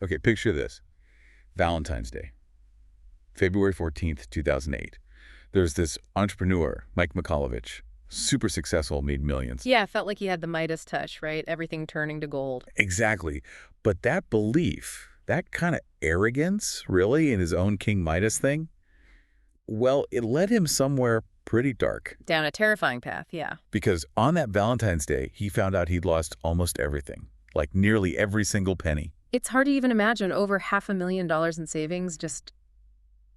Okay, picture this. Valentine's Day, February 14th, 2008. There's this entrepreneur, Mike Michalowicz, super successful, made millions. Yeah, felt like he had the Midas touch, right? Everything turning to gold. Exactly. But that belief, that kind of arrogance, really, in his own King Midas thing, well, it led him somewhere pretty dark. Down a terrifying path, yeah. Because on that Valentine's Day, he found out he'd lost almost everything, like nearly every single penny. It's hard to even imagine over $500,000 in savings just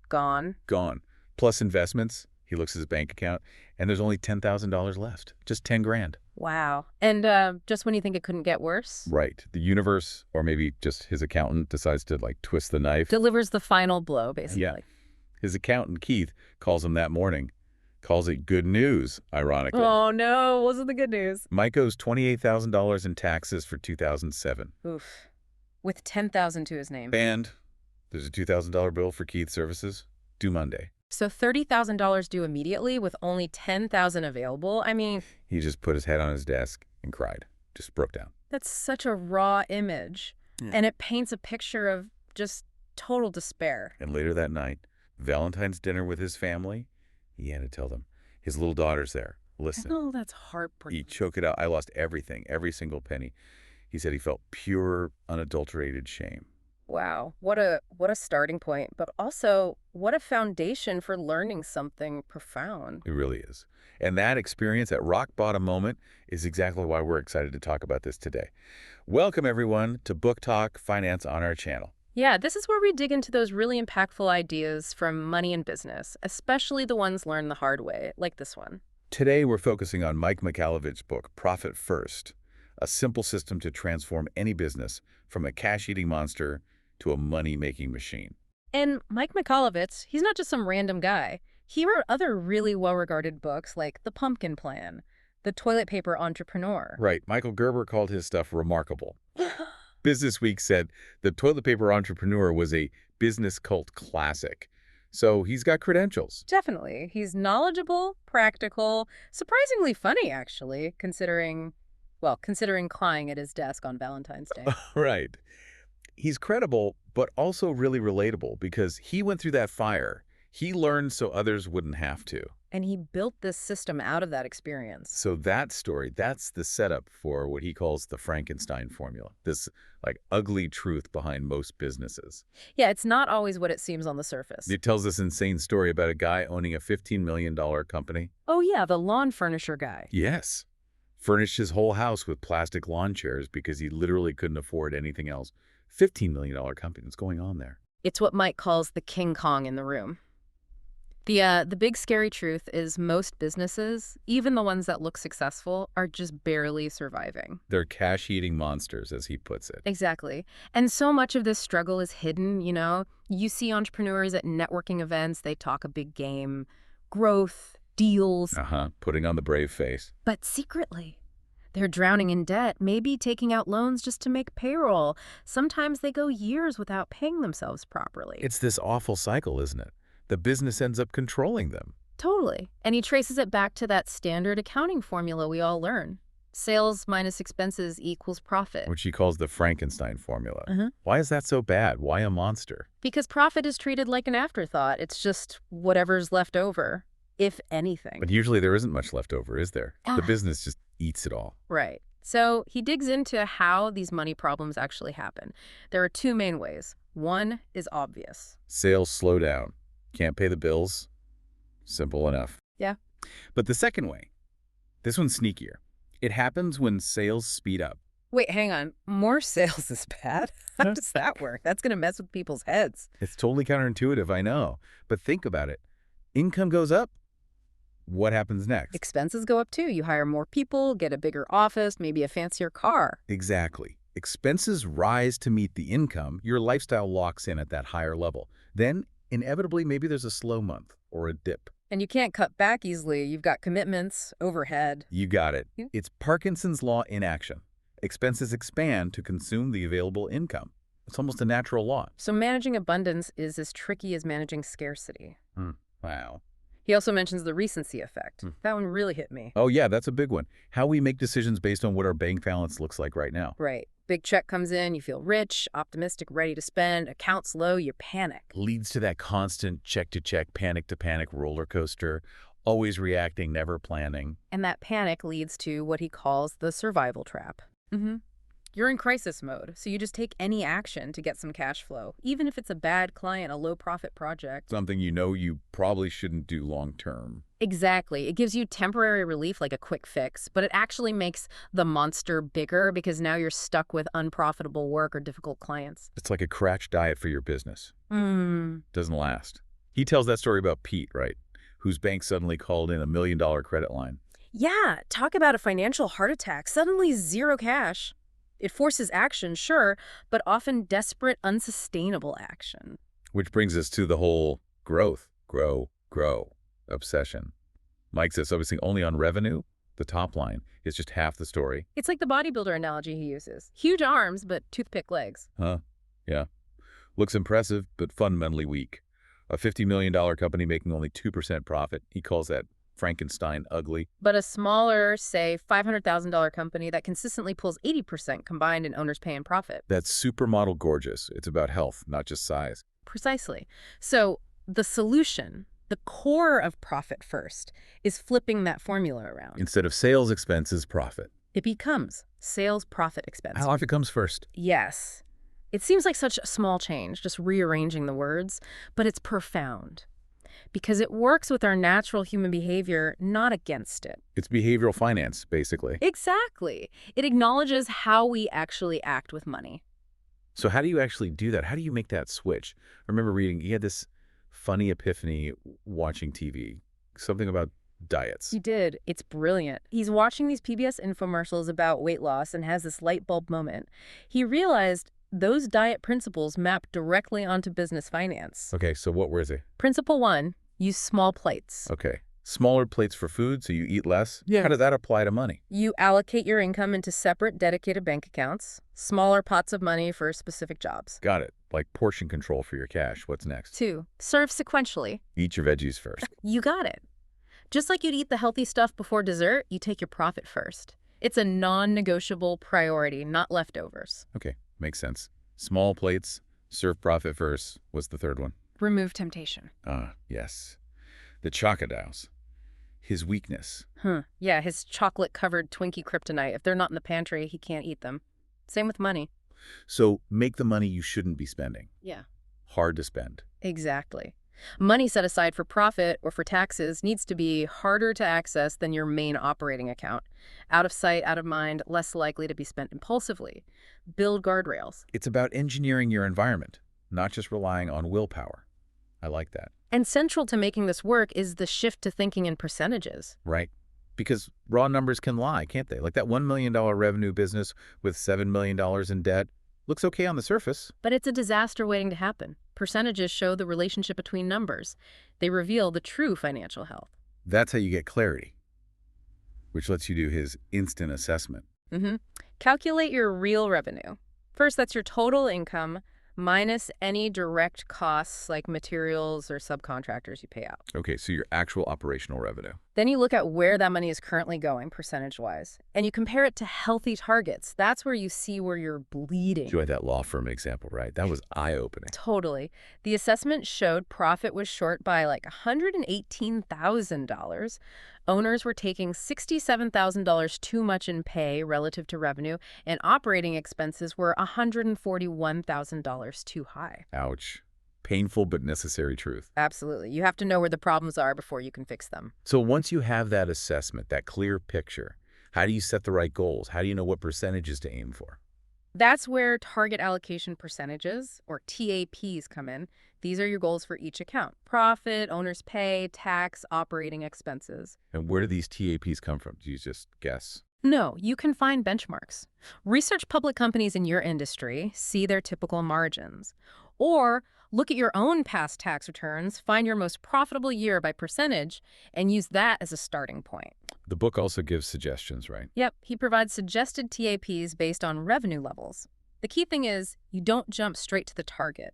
gone. Gone. Plus investments. He looks at his bank account, and there's only $10,000 left. Just 10 grand. Wow. And just when you think it couldn't get worse? Right. The universe, or maybe just his accountant, decides to, twist the knife. Delivers the final blow, basically. Yeah. His accountant, Keith, calls him that morning. Calls it good news, ironically. Oh, no. Wasn't the good news. Mike owes $28,000 in taxes for 2007. Oof. With $10,000 to his name. And there's a $2,000 bill for Keith's services, due Monday. So $30,000 due immediately with only $10,000 available? I mean... He just put his head on his desk and cried. Just broke down. That's such a raw image. Yeah. And it paints a picture of just total despair. And later that night, Valentine's dinner with his family, he had to tell them. His little daughter's there. Listen. Oh, that's heartbreaking. He choked it out. I lost everything, every single penny. He said he felt pure, unadulterated shame. Wow. What a starting point, but also what a foundation for learning something profound. It really is. And that experience, that rock bottom moment, is exactly why we're excited to talk about this today. Welcome, everyone, to Book Talk Finance on our channel. Yeah, this is where we dig into those really impactful ideas from money and business, especially the ones learned the hard way, like this one. Today, we're focusing on Mike Michalowicz's book, Profit First, a simple system to transform any business from a cash-eating monster to a money-making machine. And Mike Michalowicz, he's not just some random guy. He wrote other really well-regarded books like The Pumpkin Plan, The Toilet Paper Entrepreneur. Right. Michael Gerber called his stuff remarkable. Business Week said The Toilet Paper Entrepreneur was a business cult classic. So he's got credentials. Definitely. He's knowledgeable, practical, surprisingly funny, actually, considering crying at his desk on Valentine's Day. Right. He's credible, but also really relatable because he went through that fire. He learned so others wouldn't have to. And he built this system out of that experience. So that story, that's the setup for what he calls the Frankenstein formula, this ugly truth behind most businesses. Yeah, it's not always what it seems on the surface. It tells this insane story about a guy owning a $15 million company. Oh yeah, the lawn furniture guy. Yes. Furnished his whole house with plastic lawn chairs because he literally couldn't afford anything else. $15 million company. What's going on there? It's what Mike calls the King Kong in the room. The big scary truth is most businesses, even the ones that look successful, are just barely surviving. They're cash-eating monsters, as he puts it. Exactly. And so much of this struggle is hidden, you know? You see entrepreneurs at networking events, they talk a big game, growth, deals. Putting on the brave face. But secretly, they're drowning in debt, maybe taking out loans just to make payroll. Sometimes they go years without paying themselves properly. It's this awful cycle, isn't it? The business ends up controlling them. Totally. And he traces it back to that standard accounting formula we all learn. Sales minus expenses equals profit. Which he calls the Frankenstein formula. Why is that so bad? Why a monster? Because profit is treated like an afterthought. It's just whatever's left over, if anything. But usually there isn't much left over, is there? The business just eats it all. Right. So he digs into how these money problems actually happen. There are two main ways. One is obvious. Sales slow down. Can't pay the bills. Simple enough. Yeah. But the second way, this one's sneakier. It happens when sales speed up. Wait, hang on. More sales is bad? How does that work? That's going to mess with people's heads. It's totally counterintuitive, I know. But think about it. Income goes up. What happens next? Expenses go up too. You hire more people, get a bigger office, maybe a fancier car. Exactly. Expenses rise to meet the income. Your lifestyle locks in at that higher level. Then, inevitably, maybe there's a slow month or a dip. And you can't cut back easily. You've got commitments, overhead. You got it. Yeah. It's Parkinson's law in action. Expenses expand to consume the available income. It's almost a natural law. So managing abundance is as tricky as managing scarcity. Wow. He also mentions the recency effect. That one really hit me. Oh, yeah, that's a big one. How we make decisions based on what our bank balance looks like right now. Right. Big check comes in, you feel rich, optimistic, ready to spend. Accounts low, you panic. Leads to that constant check-to-check, panic-to-panic roller coaster, always reacting, never planning. And that panic leads to what he calls the survival trap. You're in crisis mode, so you just take any action to get some cash flow, even if it's a bad client, a low-profit project. Something you know you probably shouldn't do long-term. Exactly. It gives you temporary relief like a quick fix, but it actually makes the monster bigger because now you're stuck with unprofitable work or difficult clients. It's like a crash diet for your business. Mm. Doesn't last. He tells that story about Pete, right? Whose bank suddenly called in $1 million credit line. Yeah, talk about a financial heart attack. Suddenly zero cash. It forces action, sure, but often desperate, unsustainable action. Which brings us to the whole growth, grow obsession. Mike says focusing only on revenue, the top line, is just half the story. It's like the bodybuilder analogy he uses. Huge arms, but toothpick legs. Huh? Yeah. Looks impressive, but fundamentally weak. A $50 million company making only 2% profit. He calls that Frankenstein ugly. But a smaller, say, $500,000 company that consistently pulls 80% combined in owner's pay and profit. That's supermodel gorgeous. It's about health, not just size. Precisely. So the solution, the core of profit first, is flipping that formula around. Instead of sales expenses, profit. It becomes sales profit expense. How often comes first? Yes. It seems like such a small change, just rearranging the words, but it's profound. Because it works with our natural human behavior, not against it. It's behavioral finance, basically. Exactly. It acknowledges how we actually act with money. So how do you actually do that? How do you make that switch? I remember reading, he had this funny epiphany watching TV, something about diets. He did. It's brilliant. He's watching these PBS infomercials about weight loss and has this light bulb moment. He realized those diet principles map directly onto business finance. Okay, so what were they? Principle 1, use small plates. Okay. Smaller plates for food, so you eat less? Yes. How does that apply to money? You allocate your income into separate, dedicated bank accounts, smaller pots of money for specific jobs. Got it. Like portion control for your cash. What's next? 2, serve sequentially. Eat your veggies first. You got it. Just like you'd eat the healthy stuff before dessert, you take your profit first. It's a non-negotiable priority, not leftovers. Okay, makes sense. Small plates, serve profit first. What's the third one? Remove temptation. Ah, yes. The chocodiles. His weakness. Yeah, his chocolate-covered Twinkie kryptonite. If they're not in the pantry, he can't eat them. Same with money. So make the money you shouldn't be spending. Yeah. Hard to spend. Exactly. Money set aside for profit or for taxes needs to be harder to access than your main operating account. Out of sight, out of mind, less likely to be spent impulsively. Build guardrails. It's about engineering your environment, not just relying on willpower. I like that. And central to making this work is the shift to thinking in percentages. Right. Because raw numbers can lie, can't they? Like that $1 million revenue business with $7 million in debt. Looks okay on the surface. But it's a disaster waiting to happen. Percentages show the relationship between numbers. They reveal the true financial health. That's how you get clarity, which lets you do his instant assessment. Calculate your real revenue. First, that's your total income minus any direct costs like materials or subcontractors you pay out. Okay, so your actual operational revenue. Then you look at where that money is currently going percentage-wise, and you compare it to healthy targets. That's where you see where you're bleeding. Enjoy that law firm example, right? That was eye-opening. Totally. The assessment showed profit was short by like $118,000. Owners were taking $67,000 too much in pay relative to revenue, and operating expenses were $141,000 too high. Ouch. Painful but necessary truth. Absolutely. You have to know where the problems are before you can fix them. So once you have that assessment, that clear picture, how do you set the right goals? How do you know what percentages to aim for? That's where target allocation percentages, or TAPs, come in. These are your goals for each account: profit, owner's pay, tax, operating expenses. And where do these TAPs come from? Do you just guess? No, you can find benchmarks. Research public companies in your industry, see their typical margins. Or look at your own past tax returns, find your most profitable year by percentage, and use that as a starting point. The book also gives suggestions, right? Yep, he provides suggested TAPs based on revenue levels. The key thing is you don't jump straight to the target.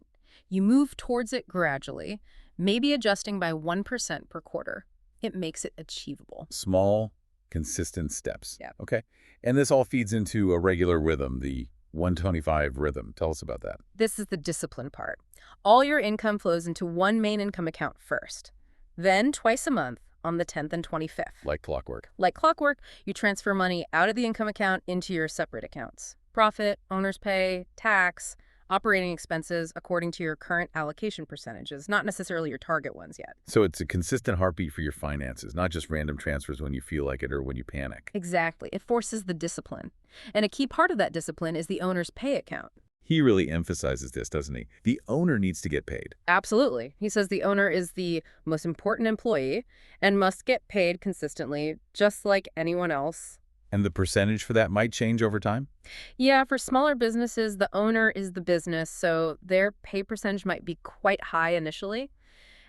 You move towards it gradually, maybe adjusting by 1% per quarter. It makes it achievable. Small, consistent steps. Yep. Okay. And this all feeds into a regular rhythm, the 125 rhythm. Tell us about that. This is the discipline part. All your income flows into one main income account first. Then, twice a month, on the 10th and 25th. Like clockwork. Like clockwork, you transfer money out of the income account into your separate accounts. Profit, owner's pay, tax, operating expenses according to your current allocation percentages, not necessarily your target ones yet. So it's a consistent heartbeat for your finances, not just random transfers when you feel like it or when you panic. Exactly. It forces the discipline. And a key part of that discipline is the owner's pay account. He really emphasizes this, doesn't he? The owner needs to get paid. Absolutely. He says the owner is the most important employee and must get paid consistently, just like anyone else. And the percentage for that might change over time? Yeah, for smaller businesses, the owner is the business, so their pay percentage might be quite high initially.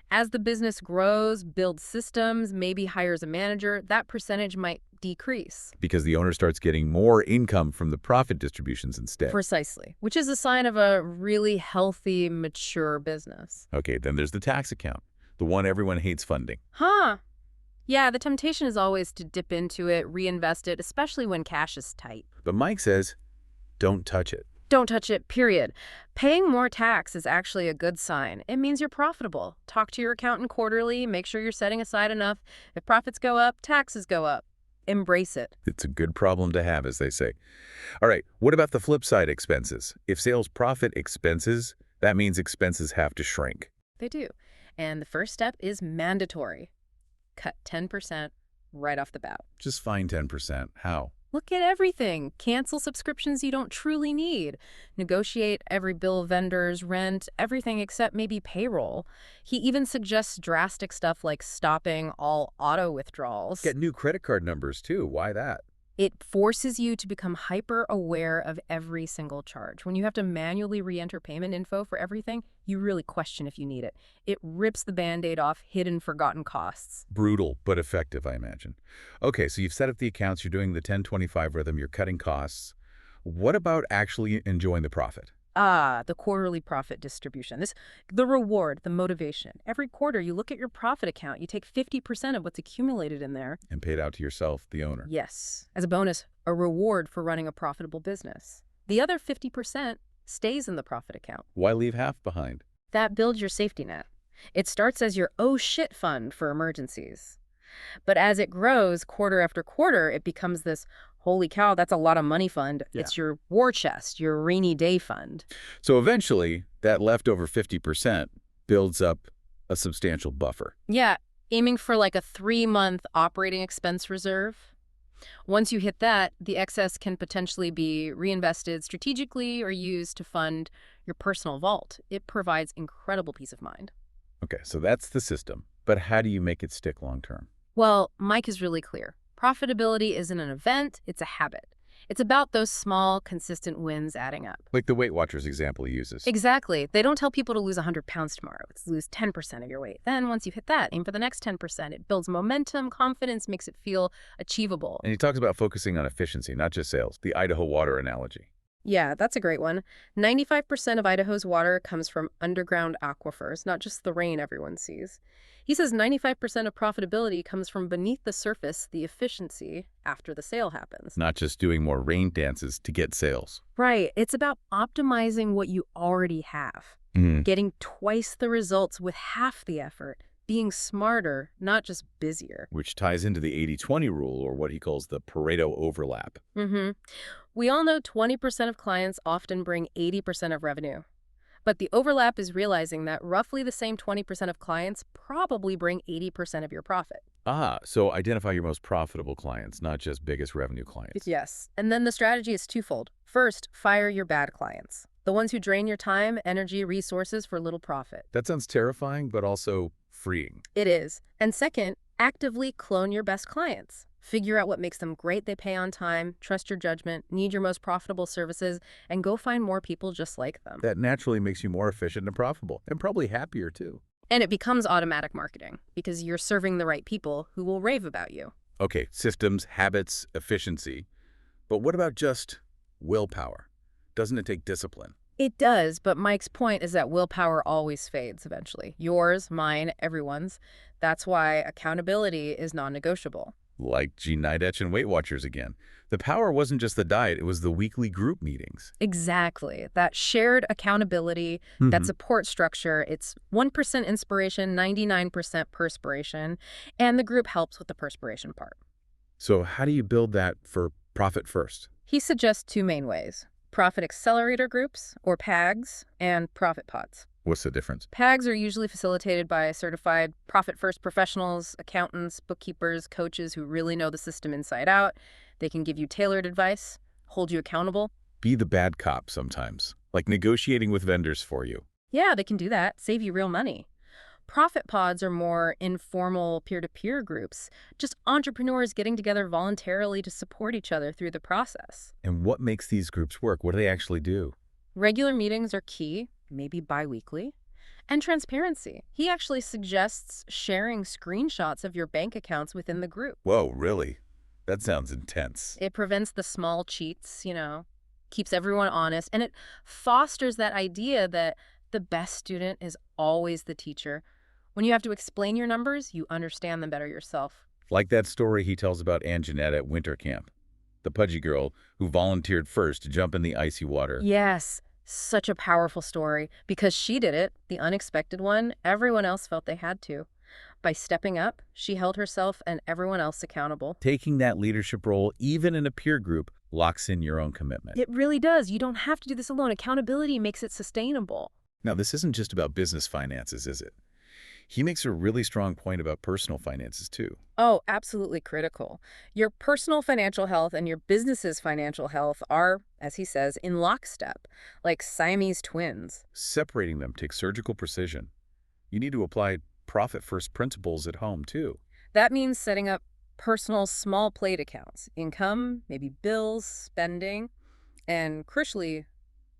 As the business grows, builds systems, maybe hires a manager, that percentage might decrease. Because the owner starts getting more income from the profit distributions instead. Precisely, which is a sign of a really healthy, mature business. Okay, then there's the tax account, the one everyone hates funding. Huh. Yeah, the temptation is always to dip into it, reinvest it, especially when cash is tight. But Mike says, don't touch it. Don't touch it, period. Paying more tax is actually a good sign. It means you're profitable. Talk to your accountant quarterly, make sure you're setting aside enough. If profits go up, taxes go up. Embrace it. It's a good problem to have, as they say. All right, what about the flip side, expenses? If sales profit expenses, that means expenses have to shrink. They do. And the first step is mandatory. Cut 10% right off the bat. Just find 10%. How? Look at everything. Cancel subscriptions you don't truly need. Negotiate every bill, vendors, rent, everything except maybe payroll. He even suggests drastic stuff like stopping all auto withdrawals. Get new credit card numbers, too. Why that? It forces you to become hyper-aware of every single charge. When you have to manually re-enter payment info for everything, you really question if you need it. It rips the Band-Aid off hidden, forgotten costs. Brutal, but effective, I imagine. Okay, so you've set up the accounts, you're doing the 10-25 rhythm, you're cutting costs. What about actually enjoying the profit? The quarterly profit distribution. The reward, the motivation. Every quarter, you look at your profit account. You take 50% of what's accumulated in there. And paid out to yourself, the owner. Yes. As a bonus, a reward for running a profitable business. The other 50% stays in the profit account. Why leave half behind? That builds your safety net. It starts as your oh shit fund for emergencies. But as it grows quarter after quarter, it becomes this holy cow, that's a lot of money fund. Yeah. It's your war chest, your rainy day fund. So eventually, that leftover 50% builds up a substantial buffer. Yeah, aiming for like a 3-month operating expense reserve. Once you hit that, the excess can potentially be reinvested strategically or used to fund your personal vault. It provides incredible peace of mind. Okay, so that's the system. But how do you make it stick long term? Well, Mike is really clear. Profitability isn't an event, it's a habit. It's about those small, consistent wins adding up. Like the Weight Watchers example he uses. Exactly. They don't tell people to lose 100 pounds tomorrow. It's lose 10% of your weight. Then once you hit that, aim for the next 10%. It builds momentum, confidence, makes it feel achievable. And he talks about focusing on efficiency, not just sales. The Idaho water analogy. Yeah, that's a great one. 95% of Idaho's water comes from underground aquifers, not just the rain everyone sees. He says 95% of profitability comes from beneath the surface, the efficiency, after the sale happens. Not just doing more rain dances to get sales. Right. It's about optimizing what you already have. Getting twice the results with half the effort. Being smarter, not just busier. Which ties into the 80-20 rule, or what he calls the Pareto overlap. We all know 20% of clients often bring 80% of revenue. But the overlap is realizing that roughly the same 20% of clients probably bring 80% of your profit. So identify your most profitable clients, not just biggest revenue clients. Yes. And then the strategy is twofold. First, fire your bad clients. The ones who drain your time, energy, resources for little profit. That sounds terrifying, but also freeing. It is. And second, actively clone your best clients. Figure out what makes them great, they pay on time, trust your judgment, need your most profitable services, and go find more people just like them. That naturally makes you more efficient and profitable, and probably happier too. And it becomes automatic marketing, because you're serving the right people who will rave about you. Okay, systems, habits, efficiency. But what about just willpower? Doesn't it take discipline? It does, but Mike's point is that willpower always fades eventually. Yours, mine, everyone's. That's why accountability is non-negotiable. Like Gene Nidetch and Weight Watchers again. The power wasn't just the diet, it was the weekly group meetings. Exactly. That shared accountability, that Hmm. support structure, it's 1% inspiration, 99% perspiration, and the group helps with the perspiration part. So how do you build that for profit first? He suggests two main ways: profit accelerator groups, or PAGs, and profit pods. What's the difference? PAGs are usually facilitated by certified profit-first professionals, accountants, bookkeepers, coaches who really know the system inside out. They can give you tailored advice, hold you accountable. Be the bad cop sometimes, like negotiating with vendors for you. Yeah, they can do that, save you real money. Profit pods are more informal peer-to-peer groups, just entrepreneurs getting together voluntarily to support each other through the process. And what makes these groups work? What do they actually do? Regular meetings are key, maybe bi-weekly. And transparency. He actually suggests sharing screenshots of your bank accounts within the group. Whoa, really? That sounds intense. It prevents the small cheats, keeps everyone honest, and it fosters that idea that the best student is always the teacher. When you have to explain your numbers, you understand them better yourself. Like that story he tells about Ann Jeanette at winter camp, the pudgy girl who volunteered first to jump in the icy water. Yes, such a powerful story. Because she did it, the unexpected one, everyone else felt they had to. By stepping up, she held herself and everyone else accountable. Taking that leadership role, even in a peer group, locks in your own commitment. It really does. You don't have to do this alone. Accountability makes it sustainable. Now, this isn't just about business finances, is it? He makes a really strong point about personal finances, too. Oh, absolutely critical. Your personal financial health and your business's financial health are, as he says, in lockstep, like Siamese twins. Separating them takes surgical precision. You need to apply profit-first principles at home, too. That means setting up personal small plate accounts, income, maybe bills, spending, and crucially,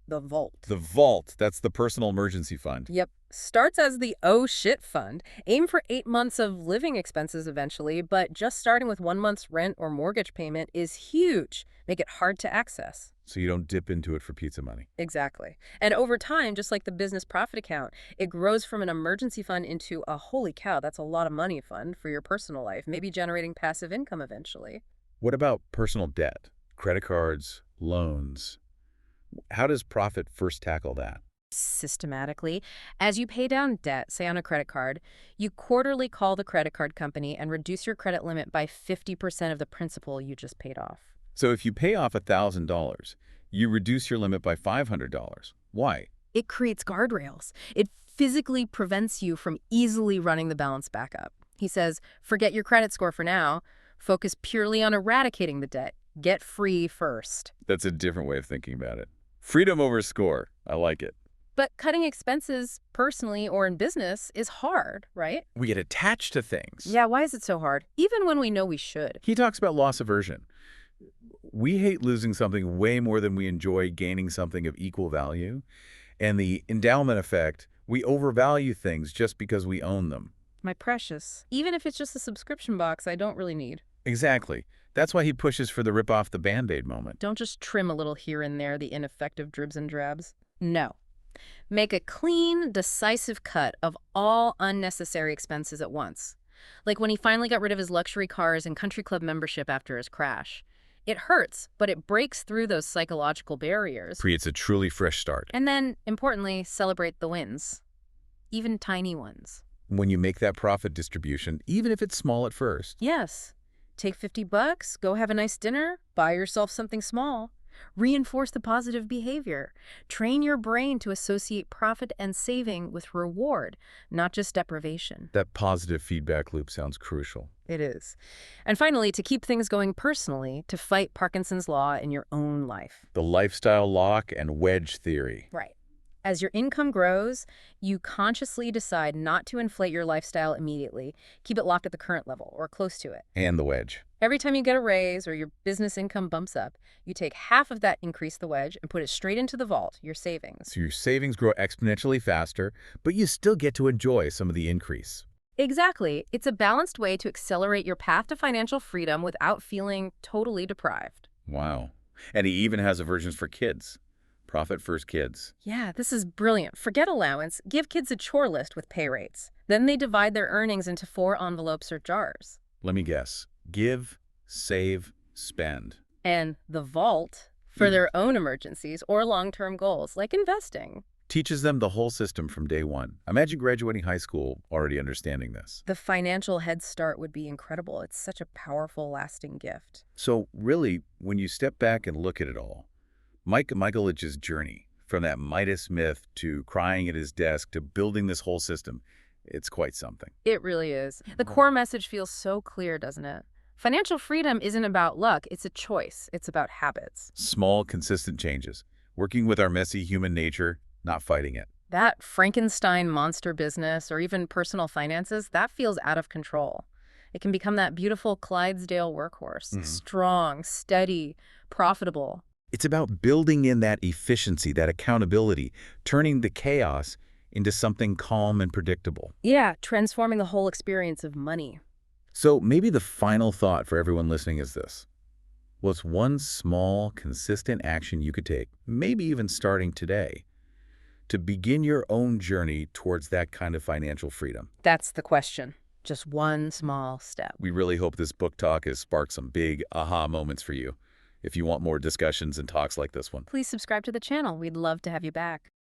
the vault. The vault, that's the personal emergency fund. Yep. Starts as the oh shit fund. Aim for 8 months of living expenses eventually, but just starting with 1 month's rent or mortgage payment is huge. Make it hard to access. So you don't dip into it for pizza money. Exactly. And over time, just like the business profit account, it grows from an emergency fund into a holy cow, that's a lot of money fund for your personal life, maybe generating passive income eventually. What about personal debt? Credit cards, loans? How does profit first tackle that? Systematically, as you pay down debt, say on a credit card, you quarterly call the credit card company and reduce your credit limit by 50% of the principal you just paid off. So if you pay off $1,000, you reduce your limit by $500. Why? It creates guardrails. It physically prevents you from easily running the balance back up. He says, forget your credit score for now. Focus purely on eradicating the debt. Get free first. That's a different way of thinking about it. Freedom over score. I like it. But cutting expenses personally or in business is hard, right? We get attached to things. Yeah, why is it so hard? Even when we know we should. He talks about loss aversion. We hate losing something way more than we enjoy gaining something of equal value. And the endowment effect, we overvalue things just because we own them. My precious. Even if it's just a subscription box I don't really need. Exactly. That's why he pushes for the rip off the Band-Aid moment. Don't just trim a little here and there, the ineffective dribs and drabs. No. Make a clean, decisive cut of all unnecessary expenses at once. Like when he finally got rid of his luxury cars and country club membership after his crash. It hurts, but it breaks through those psychological barriers. Creates a truly fresh start. And then, importantly, celebrate the wins. Even tiny ones. When you make that profit distribution, even if it's small at first. Yes. Take $50, go have a nice dinner, buy yourself something small. Reinforce the positive behavior. Train your brain to associate profit and saving with reward, not just deprivation. That positive feedback loop sounds crucial. It is. And finally, to keep things going personally, to fight Parkinson's law in your own life. The lifestyle lock and wedge theory. Right. As your income grows, you consciously decide not to inflate your lifestyle immediately. Keep it locked at the current level or close to it. And the wedge. Every time you get a raise or your business income bumps up, you take half of that increase the wedge and put it straight into the vault, your savings. So your savings grow exponentially faster, but you still get to enjoy some of the increase. Exactly. It's a balanced way to accelerate your path to financial freedom without feeling totally deprived. Wow. And he even has versions for kids. Profit first kids. Yeah, this is brilliant. Forget allowance. Give kids a chore list with pay rates. Then they divide their earnings into 4 envelopes or jars. Let me guess. Give, save, spend. And the vault for their own emergencies or long-term goals, like investing. Teaches them the whole system from day one. Imagine graduating high school already understanding this. The financial head start would be incredible. It's such a powerful, lasting gift. So really, when you step back and look at it all, Mike Michałowicz's journey, from that Midas myth to crying at his desk to building this whole system, it's quite something. It really is. The core message feels so clear, doesn't it? Financial freedom isn't about luck. It's a choice. It's about habits. Small, consistent changes. Working with our messy human nature, not fighting it. That Frankenstein monster business or even personal finances, that feels out of control. It can become that beautiful Clydesdale workhorse. Strong, steady, profitable. It's about building in that efficiency, that accountability, turning the chaos into something calm and predictable. Yeah, transforming the whole experience of money. So maybe the final thought for everyone listening is this. What's one small, consistent action you could take, maybe even starting today, to begin your own journey towards that kind of financial freedom? That's the question. Just one small step. We really hope this book talk has sparked some big aha moments for you. If you want more discussions and talks like this one, Please subscribe to the channel. We'd love to have you back.